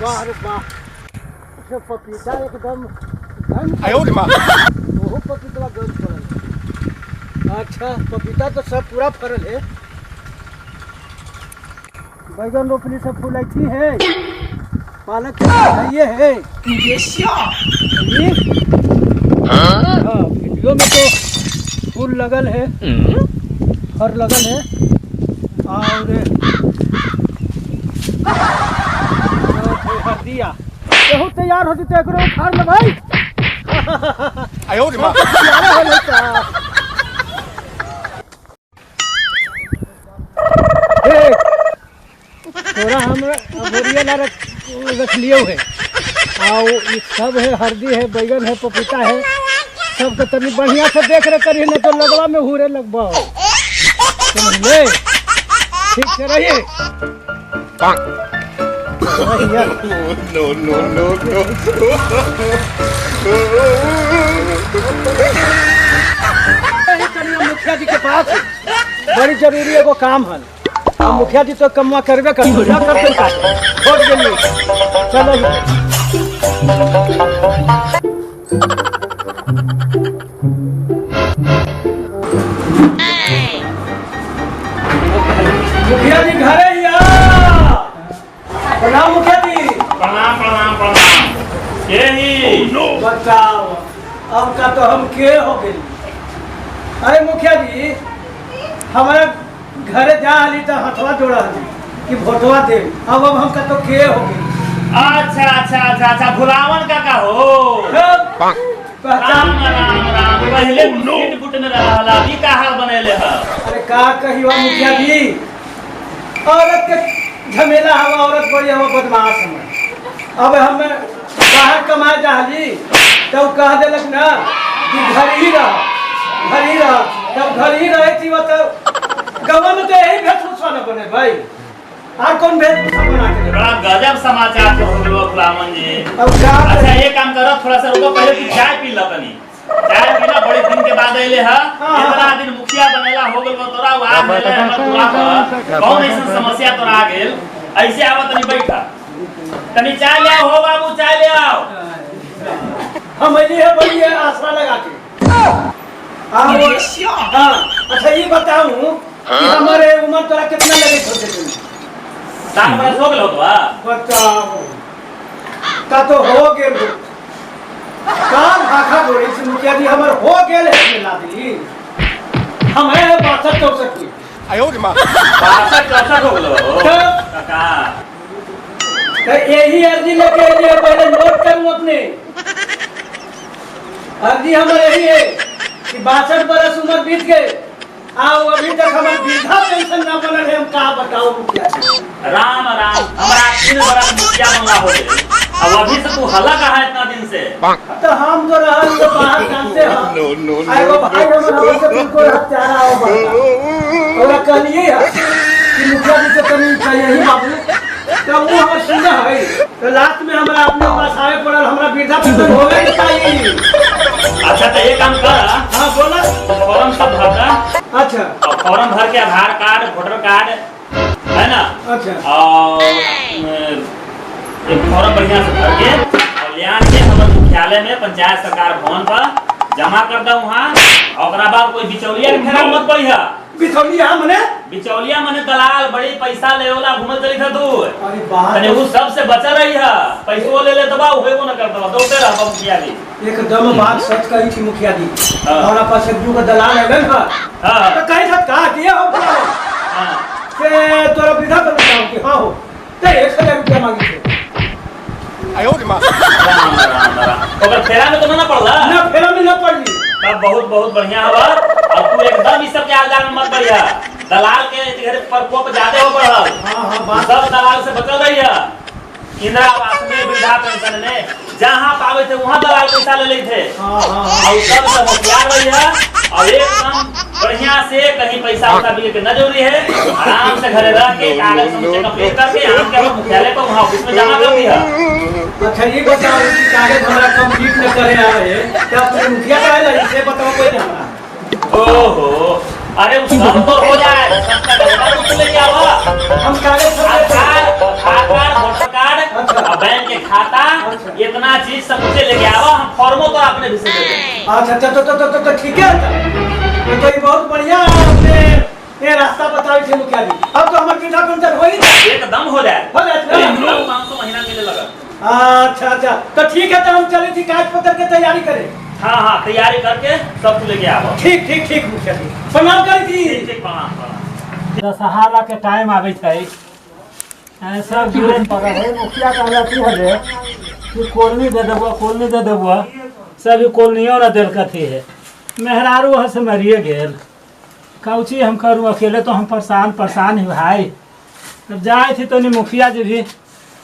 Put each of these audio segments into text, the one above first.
वाह रे वाह, पपीता एकदम वो पपीता गंज पड़ल। अच्छा पपीता तो सब पूरा फरल है। बैगन रोपनी सब फूलैती है, पालक ये है। हाँ भिंडियों में तो फूल लगल है, फर लगल है। और हल्दिया बहुत तैयार होती तो एक उखाड़ ले भाई। थोड़ा हम बोरिया ला रख लिए हुए और ये सब है, हल्दी है, बैगन है, पपीता है, सबके तनी बढ़िया से देख रेख करिए, नहीं तो लगवा में हुरे लगवा। समझले? ठीक से रहिए। मुखिया जी के पास बड़ी जरूरी एगो काम है। मुखिया जी तो कमवा करबे कर वोट के लिए। चलो मुखिया जी घरे ही प्रणाम। मुखिया जी प्रणाम प्रणाम प्रणाम। यही बताओ अब का तो हम के हो गए। अरे मुखिया जी हमारा घरे जा ली तो हथवा जोड़ा कि भोटवा दे। अब हम का तो के हो गए। अच्छा अच्छा अच्छा अच्छा भुलावन का हो। पहचान राम राम पहले सीट बुट में रहला ई का हाल बनेले ह। अरे का कहियो मुखिया जी, औरत के झमेला हवा, औरत बड़ी हवा बदमाश हम। अब हम बाहर कमाए जाली तो कह देलक ना कि घर ही रह। तब घर ही रहे थी वो तो गवा में तो यही भेषभूषा न बने भाई। और कौन भेषभूषा बना के बड़ा गजब समाचार के हो गलो फुलावन जी। अब क्या अच्छा ये काम करो, थोड़ा सा रुको, पहले तू चाय पी ल तनी। चाय पीला, बड़े दिन के बाद आइले ह। इतना दिन मुखिया बनेला हो गेल तोरा, आ गेले हमर पूरा पर कौन ऐसा समस्या तोरा आ गेल। ऐसे आवा तनी बैठा, तनी चाय ले आओ हो बाबू, चाय ले आओ। हम ये बड़ी आसरा लगा के। हाँ अच्छा ये बताऊं कि हमारे उम्र तोरा कितना लगे छोटे तुम? 7 बरस हो गेल हो तो बताओ का तो हो गेल। कान भाखा बोली से मुखिया जी हमर हो गेल है ला दी। हम है 62-64 की। 62-64 हो गेलो काका। तो यही अर्जी लेके लिए पहले नोट करूं अपने। अर्जी हमारे यही है कि 62 बरस उम्र बीत गए आओ अभी तक हमारे वृद्धा पेंशन ना बनल है। हम कहा बताओ मुखिया जी। राम राम हमारा 3 बरस मुखिया बंगला हो गए। अब अभी से तू हल्ला कहा है इतना दिन से? तो हम तो रहल तो बाहर जानते हैं। आए वो भाई हमारा से बिल्कुल हत्यारा हो बता। और कहलिए कि मुखिया जी से कमी चाहिए ही बाबू। तो वो हम सुना है तो लास्ट में हमारा अपने पास आए पड़ल, हमारा वृद्धा पेंशन होवे के चाहिए। अच्छा तो ये काम कर। हाँ बोला। फॉर्म सब भरना। अच्छा और फॉर्म भर के आधार कार्ड, वोटर कार्ड है ना। अच्छा और एक फॉर्म बढ़िया से भर के और ले आके हमारे मुख्यालय में पंचायत सरकार भवन पर जमा कर दो वहाँ। और बाद कोई बिचौलिया के फेरा मत पड़ी है। बिचौलिया मने? बिचौलिया मने दलाल, बड़ी पैसा ले वाला घूमल चली था तू। अरे बात तने वो सब से बचा रही है। पैसो ले दबा होबो न कर दबा दौड़ते रह मुखिया जी। एकदम बात सच कही थी मुखिया जी। हमारा पास एक दू का दलाल है ना। हां तो कहीं था का किया हो हां से तोरा वृद्धा पेंशन की। हां हो तो 1000 रुपया मांगी थे। राम राम राम ओकर फेरा में तो ना पड़ला ना फेरा में ना पड़ली। तब बहुत बहुत बढ़िया हवा। अब तू एकदम इस सब के आलजाल में मत बढ़िया। दलाल के घर पर कोप ज्यादा हो पड़ल। हां बात सब दलाल से बचल रही है। इंदिरा आवास में, वृद्धा पेंशन में जहाँ पावे थे वहाँ दलाल पैसा ले लेते थे। और सब से होशियार रही है। और एकदम बढ़िया से कहीं पैसा उठा भी के न जरूरी है, आराम से घरे रह के कागज समझे कंप्लीट करके हम के मुख्यालय को वहाँ ऑफिस में जमा कर दिया। अच्छा ये बताओ कि कागज हमारा कंप्लीट न करे आ रहे क्या अपने मुखिया का है इसे बताओ कोई ना हमारा। ओहो अरे उस सब तो हो जाए, सबका डंडा तो ले के आवा। हम कागज आधार कार्ड, वोटर कार्ड, बैंक खाता इतना चीज सब मुझे लेके आवा, हम फॉर्मो तो आपने भी से दे दें। अच्छा तो ठीक है। तो ये बहुत बढ़िया आपने ये रास्ता बताई थे मुखिया जी। अब तो हमारे वृद्धा पेंशन हो ही जाए, एकदम हो जाए। हो जाए। 500 महीना मिले लगा। अच्छा तो ठीक है, तो हम चले थी कागज पत्र की तैयारी करें। हाँ तैयारी करके सब लेके आओ। ठीक मुखिया जी, प्रणाम करी थी। ठीक प्रणाम। दशहरा के टाइम आवे छै, सब गिरन पड़ल है। मुखिया कहला की हले कि कॉलोनी दे देबो, सब कॉलोनियों न देल कथी है। मेहरारू है से मरिए गेल, कौची हम करूँ अकेले, तो हम परेशान ही भाई। अब जाए थी तो मुखिया जी भी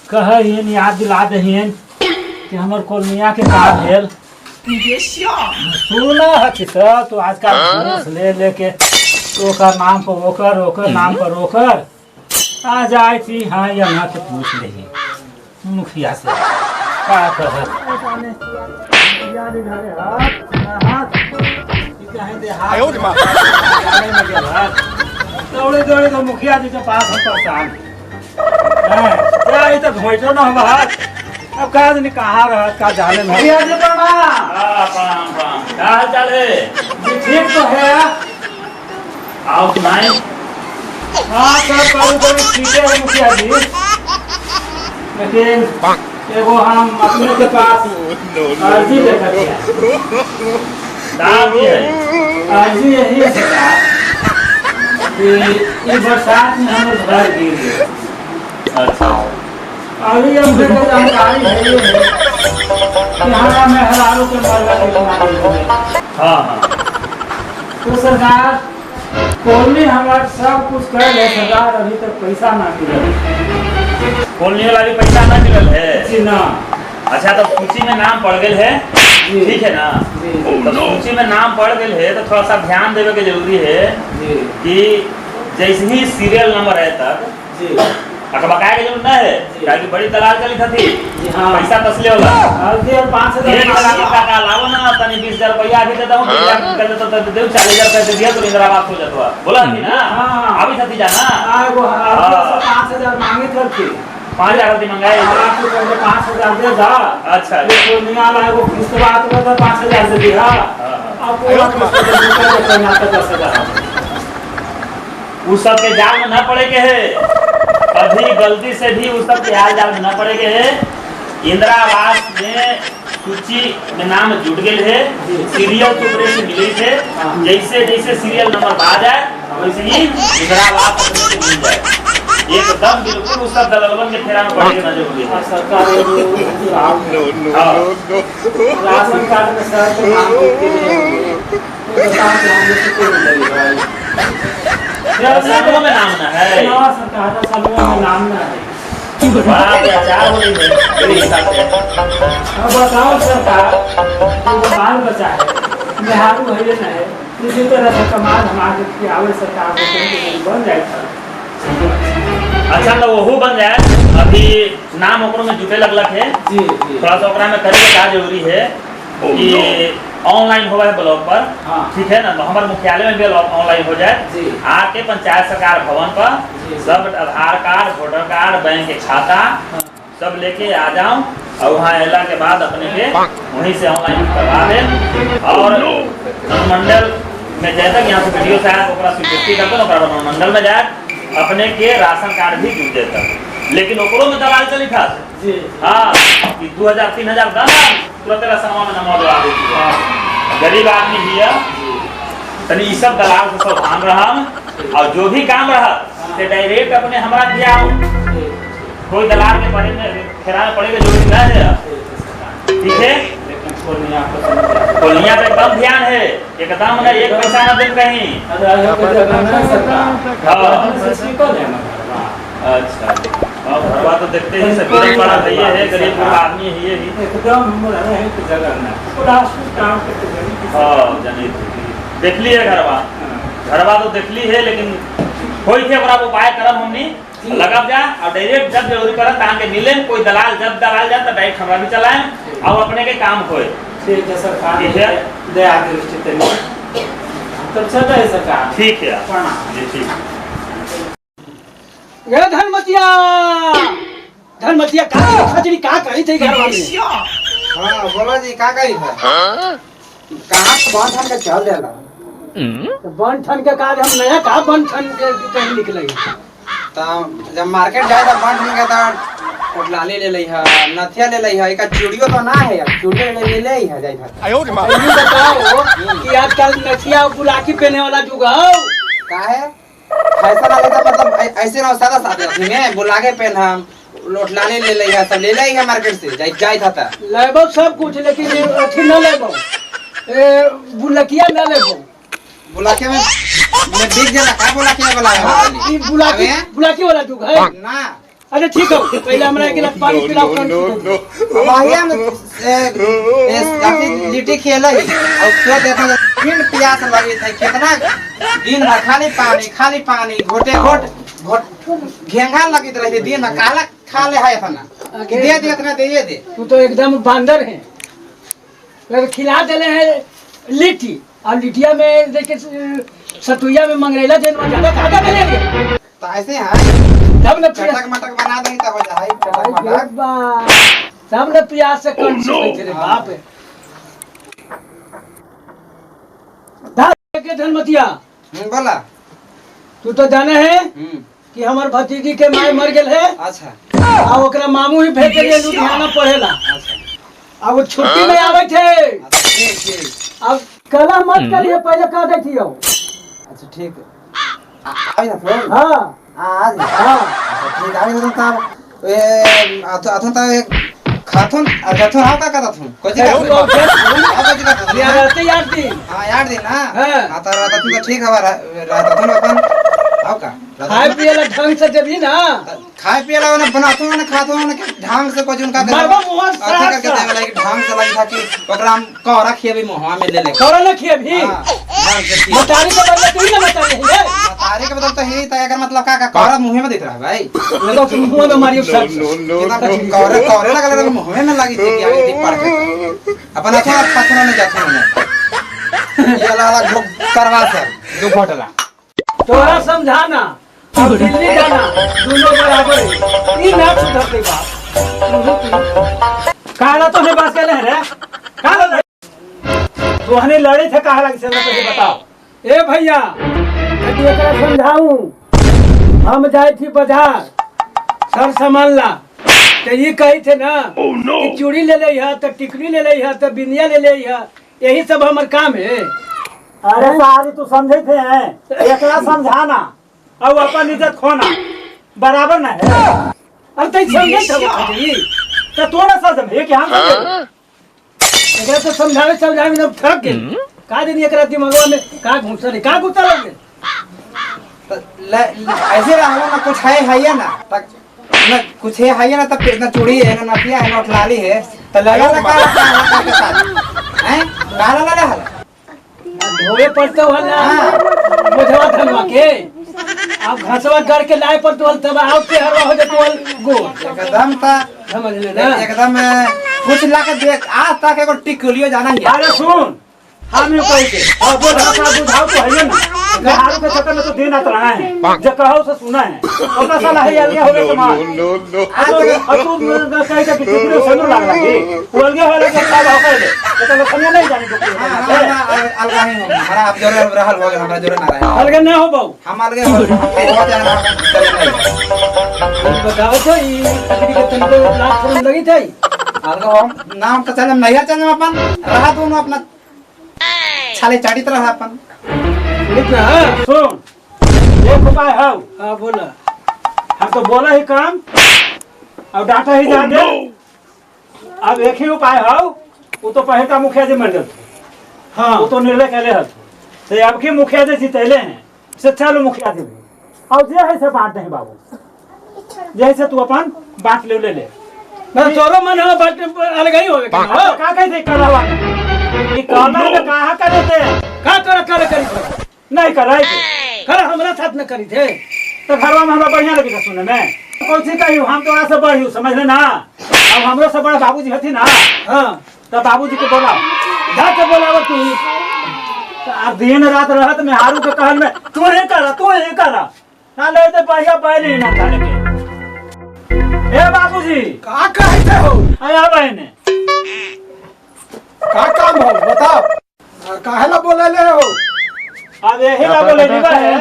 कहन याद दिला दहिन कि हमर कॉलोनिया के काम भेल। सुना हथी तो आजकल घूस ले ओकर नाम पर ओकर नाम पर ओकर आ जाए थी। हाँ यहाँ के पूछ लेंगे मुखिया से का कहत। दौड़े तो मुखिया जी के पास हम परेशान जाए तो घोटो न हम। अब का नहीं कहाँ रह का जाने में। मुखिया जी प्रणाम। प्रणाम। क्या हाल चाल है? ठीक तो है। आओ सुनाए। हाँ सब ठीक है मुखिया जी, लेकिन एगो हम अपने के पास अर्जी लेकर के अर्जी यही है सरकार कि इस बरसात में हमें घर गिर गए। अच्छा अभी हमको तो जानकारी है ये है कि हमारा मेहरारू के मरला के। हाँ तो सरकार कॉलोनी हमारा सब कुछ कर ले सरकार, अभी तक पैसा ना मिला। कॉलोनी वाला भी पैसा ना मिलल है जी ना। अच्छा तो सूची में नाम पड़ गए है, ठीक है ना। तो सूची में नाम पड़ गए है तो थोड़ा सा ध्यान देवे के जरूरी है कि जैसे ही सीरियल नंबर है तक अटबकाए के जरूरत ना है, क्योंकि बड़ी दलाल चली थी। पैसा तसले होला हल्दी और 5,000 का लावो ना तनी 20,000 रुपया अभी दे दऊं, 20,000 कर दे तो दे 40,000 कर दे दिया तो इंदिरा आवास हो जातवा। बोला थी ना। हां अभी थी जाना आगो 5,000 मांगे थी। 5,000 रुपया मंगाए आपको पहले 5,000 दे दा। अच्छा ये निकाला एगो किस्त बात कर 5,000 दे दिया। अब पूरा किस्त 10,000 उस सब के जाल में ना पड़े के है, कभी गलती से भी उस सब के हाल जाल में न पड़े के है। इंदिरा आवास में सूची में नाम जुट गए है, सीरियल टुकड़े से मिले थे। जैसे जैसे सीरियल नंबर आ जाए वैसे ही इंदिरा आवास से मिल जाए। एकदम बिल्कुल उस सब दलालन के फेरा में पड़े के न जरूरी है। सरकार राशन कार्ड में सर के नाम समूह में नाम ना है, सरकार समूह में नाम ना है। बड़ा अत्याचार हो रही है मेरे हिसाब से। अब बताओ सरकार, जो बाल बचा है मेहरारू है ये नहीं, इसी तरह से कमाल हमारे आवे सरकार बन जाए। अच्छा तो वहू बन जाए। अभी नाम ओकरों में जुटे लगलक है। थोड़ा सा ओकरा में करे के क्या जरूरी है कि ऑनलाइन होगा है ब्लॉक पर। ठीक है ना, तो हमारे मुख्यालय में भी ऑनलाइन हो जाए। आके पंचायत सरकार भवन पर सब आधार कार्ड, वोटर कार्ड, बैंक के खाता सब लेके आ जाऊं और वहाँ अला के बाद अपने के वहीं से ऑनलाइन करवा दें। और अनुमंडल में जैसे यहाँ से वीडियो से आया ओकरा स्वीकृति करते ना, अनुमंडल में जाए अपने के राशन कार्ड भी जुट देता। लेकिन ओकरों में दलाल चली था। हाँ कि 2,000-3,000 दाना तुरंत राशनवा में नमो दवा देती। गरीब आदमी भी है तनी ई सब दलाल से सब भान रहा और जो भी काम रहा ते डायरेक्ट अपने हमरा दिया। कोई दलाल के बारे में फेरा में पड़ेगा जरूरी ना है। ठीक है, कोलिया पे एकदम ध्यान है, एकदम ना एक पैसा ना दे कहीं। अच्छा घरवा तो देखते ही सब बड़ा भैया है, गरीब आदमी है ये भी एकदम जगह ना देख ली है घरवा तो देख ली है। लेकिन कोई थे बड़ा उपाय करम हमनी लगब जा और डायरेक्ट जब जरूरी करत ताके मिले। कोई दलाल जब दलाल जाए तो डायरेक्ट हमरा भी चलाएं और अपने के काम होए। ठीक है सरकार, दया दृष्टि तो चल रहा है सरकार। ठीक है जी, ठीक। ये धनमतिया धनमतिया का खजरी का करी थी घर वाले। हाँ बोलो जी का कही था कहाँ बहुत हम के चल देला तो बन ठन के काज हम नया का बन ठन के कहीं निकले। तो जब मार्केट जाए तो बंद नहीं कहता लाली ले लई है नथिया ले लई है एक चूड़ियों तो ना है यार चूड़ी ले ले ही है जाई था। ये बताओ कि आजकल नथिया बुलाकी पहने वाला जुग है का है फैशन वाले तो मतलब ऐसे ना सादा सादा थी में बुलाके पहन हम लोट लाली ले लई है सब ले लई है मार्केट से जाई था लेबो सब कुछ लेकिन अथी न लेबो बुलकिया न लेबो। बुलाके में बिक जाला का बुलाके वाला है ई बुलाकी वाला जुग है ना। अरे ठीक है पहले हमरा एक गिलास पानी पिलाओ भाई हम ऐसे लिट्टी खेले और तो देखो दिन प्यास लगी थी कितना दिन भर खाली पानी घोटे घोट घेंगा लगी रही दिन में काला खा ले है अपना दे इतना दे तू तो एकदम बांदर है। फिर खिला देले हैं लिट्टी और लिटिया में देखे सतुइया में मंगरेला देन में ज्यादा खादा मिलेंगे तो ऐसे है तब न चटक मटक बना दही तो हो जाए चटक मटक तब न प्याज से कौन से रे बाप है के धनमतिया बोला तू तो जाने है कि हमार भतीजी के माय मर गेल है। अच्छा आ ओकरा मामू ही भेज दिए लुधियाना पढ़ेला। अच्छा अब वो छुट्टी में आवे थे ठीक अब कला मत करिए पहले कह देती हो। अच्छा ठीक आई ना फिर हाँ आज हाँ ठीक आई तो तब ए अथन त खाथुन अथन हां का करथुन कोची का यार रहते यार दी हां यार दिन ना हाँ। आता रहता तू तो ठीक हवा रहता तू अपन आओ का खाए पिए ला ढंग से देबी ना खाए पिए ला ना बनातो ना खातो ना के ढंग से कोई उनका मारबा मुंह से अच्छा करके देवे लाइक ढंग से लगी था कि ओकरा हम कहरा खिएबे मुंहवा में ले ले कौरा न खिए भी हां ढंग से खिए मतारी के बदले तू ही ना बता रही है। तारे के बदल तो है तो अगर मतलब का कहरा मुंह में दिख रहा है भाई देखो मुंह में मारियो सब कहरे कहरे लगा लगा मुंह में लगी थी कि आगे देख पड़ के अपन अच्छा खातो ना जातो ना ये वाला करवा सर दो घोटला तोरा समझाना अब दिल्ली जाना दोनों बराबर है। ई ना सुधरते बाप काला तो नहीं बात करे रे काला तो हने लड़े थे कहा लग से बताओ। ए भैया यदि एकरा समझाऊं हम जाए थी बाजार सर सामान ला तो ये कही थे ना कि चूड़ी ले ले है तो टिकली ले ले है तो बिंदिया ले ले है यही सब हमार काम है। अरे सारी तू समझे थे हैं एकला समझाना और अपन इज्जत खोना बराबर ना है। अब तो समझे थे तो तोड़ा सा समझे कि हम समझे एकरा तो समझावे ना थक गए का दिन एकरा दिमागवा में का घुसा रे का घुसा लगे ऐसे रहो ना कुछ है ना तक ना कुछ है ना तब ना चूड़ी है ना नथिया है ना लाली है तो लगा लगा के साथ हैं काला लगा है धोए पड़ते हो ना मुझवा धनवा के अब घसवा करके लाए पर तो तब आओ के हरवा हो जाए तो गो एकदम ता समझ ले ना एकदम कुछ ला के देख आज तक एगो टिकुलियो जाना है। अरे सुन हम यूं कह के और वो ढाका बुझाओ तो है ना बिहार के चक्कर में तो दिन आता रहा है जो कहो से सुना है अपना साला है अलगे हो गए तुम्हारे आज तुम कह के टिकड़े सुनो लग लगी अलगे हो लगे सब हो गए तो लोग समझ नहीं जाने हां अलगा ही हो हमारा आप जोरे रहल हो गए हमरा जोरे ना रहे अलग ना हो बाऊ हम अलगे हो जाना बताओ तो ई तकरी के तुमको लाख फोन लगी थी अलगा हम नाम तो चले नहीं चले अपन रहा दोनों अपना छाले चाटी तरह अपन इतना सुन एक उपाय है हां बोला हम तो बोला ही काम और डाटा ही जान दे अब एक ही उपाय है वो तो पहले का मुखिया जी मंडल हां वो तो निर्णय कैले है तो अब के मुखिया जी जीतेले हैं से चलो मुखिया जी और जे है से बांट नहीं बाबू जैसे तू अपन बांट ले ले मैं तोरो मन है बट अलग ही होवे का कह दे करवा ये कहना में कहा करे थे का तोरा कर करी नहीं कराई कर हमरा साथ न करी थे तो घरवा में हमरा बढ़िया लगी सुने में कौन सी कही हम तो वहां से बढ़ी समझ ले ना अब हमरो से बड़ा बाबूजी हथी ना हां तो बाबूजी को बोला जा के बोलाव तू अब दिन रात रहत में हारू के कहल में तू ही करा ना ले तो बढ़िया पहले ही ना जाने के ए बाबूजी का कहते हो? आया बहने का काम हो बताओ? काहे ला बोले ले हो? अब यही ना बोले जीवा है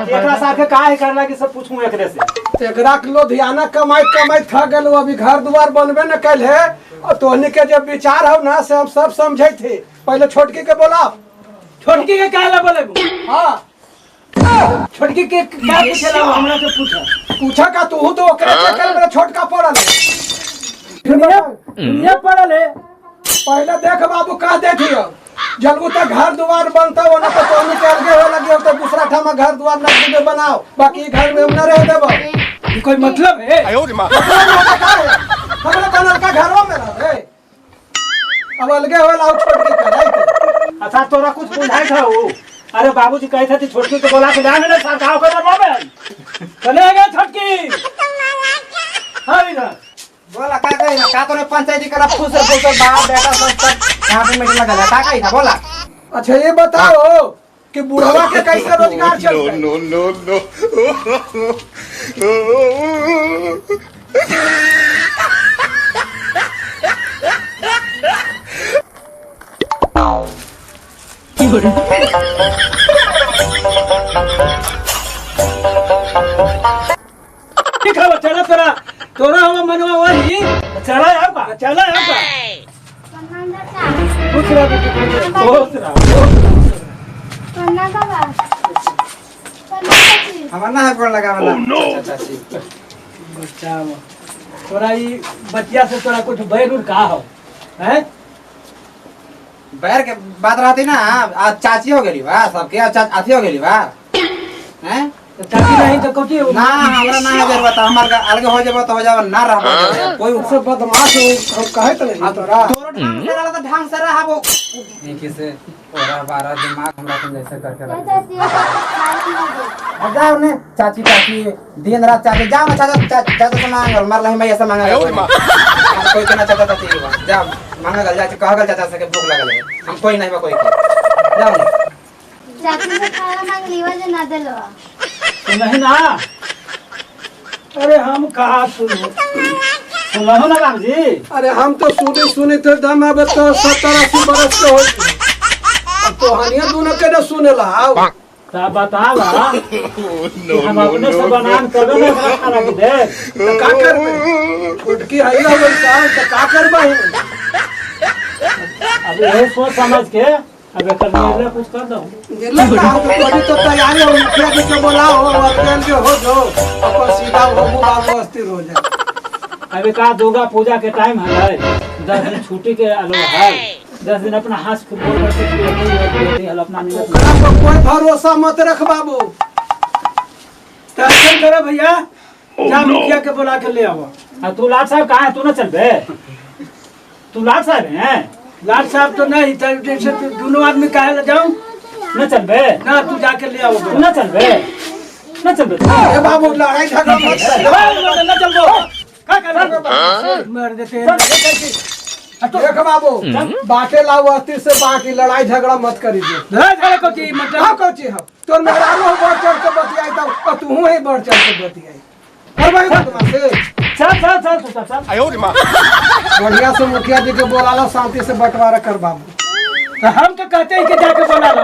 एकरा साथे काहे करला कि सब पूछूं एकरे से। एकरा के लुधियाना कमाई थक गेल, अभी घर द्वार बनबे न कैल है। और तोहनी के जब विचार हो ना से हम सब समझे थे। पहले छोटकी के बोला। छोटकी के काहे ला बोले? हाँ छोटकी के क्या पूछेला? हमरा से पूछा का तू तो ओकरे चक्कर में छोटका पड़ल है। ये पड़ल है। पहले देख बाबू कह देती हो जब तक घर द्वार बनता हो ना तो तोहनी के अलगे हो लगी हो तो दूसरा ठामा घर द्वार नजदीक में बनाओ, बाकी घर में हम न रह देबो। ये कोई मतलब है? हमरा बनल का घरों में रह रे। अब अलगे हो लाओ छोटकी कराई। अच्छा तोरा कुछ बुझाई था वो? अरे बाबूजी कहे थे छोटकी को बोला के जा मेरे साथ गांव के दरबार में चलेगा छोटकी। हां इधर बोला का कही ना का तोने पंचायती करा फुसर बाप बेटा सब तक यहाँ पे मीटिंग लगा का कही था बोला। अच्छा ये बताओ कि बुढ़वा के कैसे रोजगार चलता है? no. ठीक है चला तोरा हुआ मनवा वही चला आपका पूछ रहा हमार ना है गोड़ लगा वाला। बच्चा तोरा ये बच्चिया से तोरा कुछ बैर का हो हैं? बैर के बात रहती ना आज चाची हो गेली बा सबके अथी हो गेली बा हैं? चाची नहीं तो कथी हो? ना हमरा ना है बता हमार अलग हो जेबो तो हो जाब ना रहबो कोई सब बदमाश हो हम कहे तो नहीं तोरा। तोरो ढंग से रहला तो ढंग से रहबो देखि से ओरा 12 दिमाग हमरा के जैसे करके रख जाओ ने चाची दिन रात चाची जाओ चाचा से मांगल मार लही मैया से मांगल कोई के ना चाचा चाची जाओ मांगल जा कहगल चाचा से के भूख लगल है हम कोई नहीं बा कोई के जाओ चाची से खाना मांग लीवा जो ना देलो नहीं ना। अरे हम कहा सुनो सुनो ना राम जी। अरे हम तो सुने थे दम अब तो 70-80 बरस के हो। अब तो हनिया दोनों के न सुने ला ता बतावा हम अपने से बनान करबे ना खाना के दे तो का करबे? छोटकी है ना वैसा तो का करबे? अब ये सोच समझ के अब कर ले कुछ कर दो। लगा तो तो तैयारी हो मुखिया जी के बुलाओ और ट्रेन के हो जो अपन सीधा हो बाबू अस्थिर हो जाए। अभी का दुर्गा पूजा के टाइम है 10 दिन छुट्टी के अलो है 10 दिन अपना हाथ के बोल करके हल अपना नियत ओकरा पर कोई भरोसा मत रख बाबू। टेंशन करे भैया जा मुखिया के बुला के ले आओ। तू लाट साहब कहाँ है? तू न चल बे तू लाट साहब हैं? लाट साहब तो नहीं जैसे दोनों आदमी काहे ला जाऊं? न चल बे ना तू जाके ले आओ। तू न चल बे ए बाबू लड़ाई झगड़ा मत कर। ना चल वो का कर मार देते हैं। देख बाबू बाटे लाओ अस्थिर से बाकी लड़ाई झगड़ा मत करी दे। लड़ाई झगड़ा को चीज मतलब हां को चीज हम तोर मेहरारू हो बढ़ चढ़ के बतियाई तो तू ही बढ़ चढ़ के बतियाई और भाई बदमाश से चल बढ़िया से मुखिया जी के बोला लो शांति से बंटवारा कर बाबू। तो हम तो कहते हैं कि जाके बोला लो।